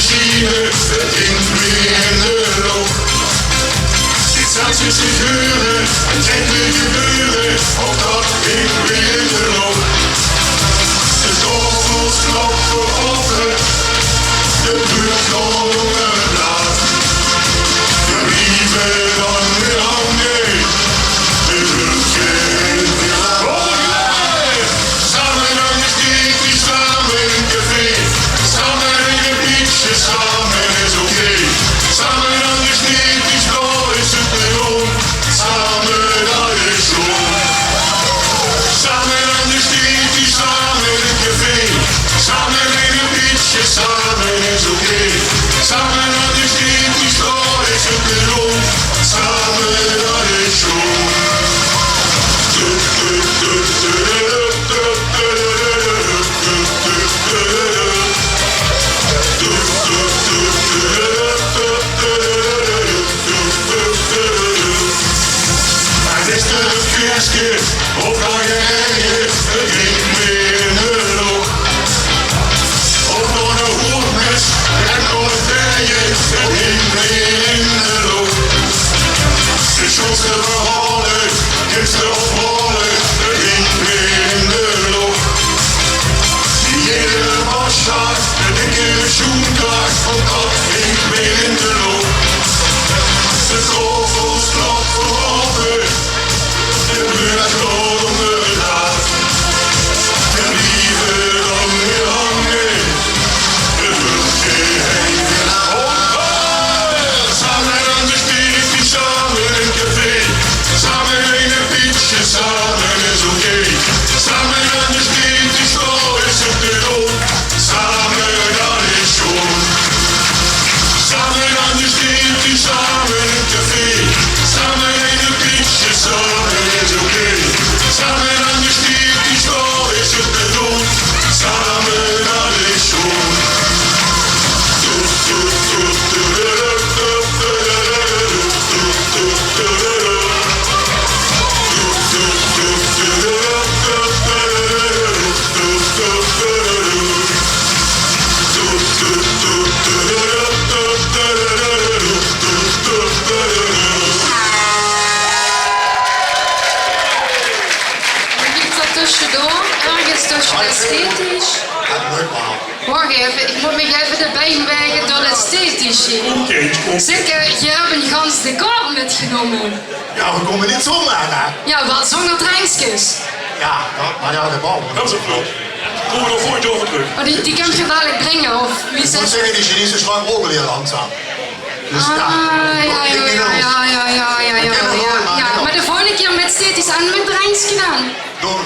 machine, het ging weer in de loop. Dit zat zich figuren, het enkele gebeuren, ook dat ging weer in de loop. De kogels klappen open, de buurt jongen laat. De brieven dan weer hangen, de luchtje in de laat. Samen aan de Sjtehtisch, samen in een café, samen in een bliesje, samen is oké. Samen aan de Sjtehtisch, daar is het perron, samen dat is gewoon. Samen aan de Sjtehtisch, samen in een café, samen in een bliesje, samen is oké. Samen aan de Sjtehtisch, daar is het perron, samen dat is gewoon. Het is de feestje op Gelaen, het ging weer in de loop. Ook door de hoermes en door de bijen, het ging weer in de loop. De schoonste verhalen, gisteren ophalen, het ging weer in de loop. Die hele wasjaar, de dikke schoenkaart, ook dat ging weer in de loop. De kogels klappen open, de buurt jongen laat. De brieven dan weer hangen, de luchtje heen weer laat. Samen aan de Sjtehtisch, samen in een café, samen in een fietsje, samen is oké. Samen aan de Sjtehtisch, daar is het perron, samen dat is gewoon. Samen aan de Sjtehtisch, samen in een café, samen in een fietsje, samen is oké. Samen aan de Sjtehtisch, daar is het perron, samen dat is gewoon. Tussendoor, ergens tussen de Sjtehtisch. Wacht even, ik moet me even de been wegen door de Sjtehtisch. Zeker, je hebt een gans decor metgenomen. Ja, we komen niet zomaar, hè? Ja, wat zonder drankjes. Ja, maar ja, de bal. Dat is ook klopt. Kom er nog voor je over terug. Maar die kan je dadelijk brengen, of wie Ik moet zegt... zeggen, die Chinese slang ook heel langzaam. Dus ja, ja. Maar de volgende keer met Sjtehtisch aan met drankjes gedaan. Door.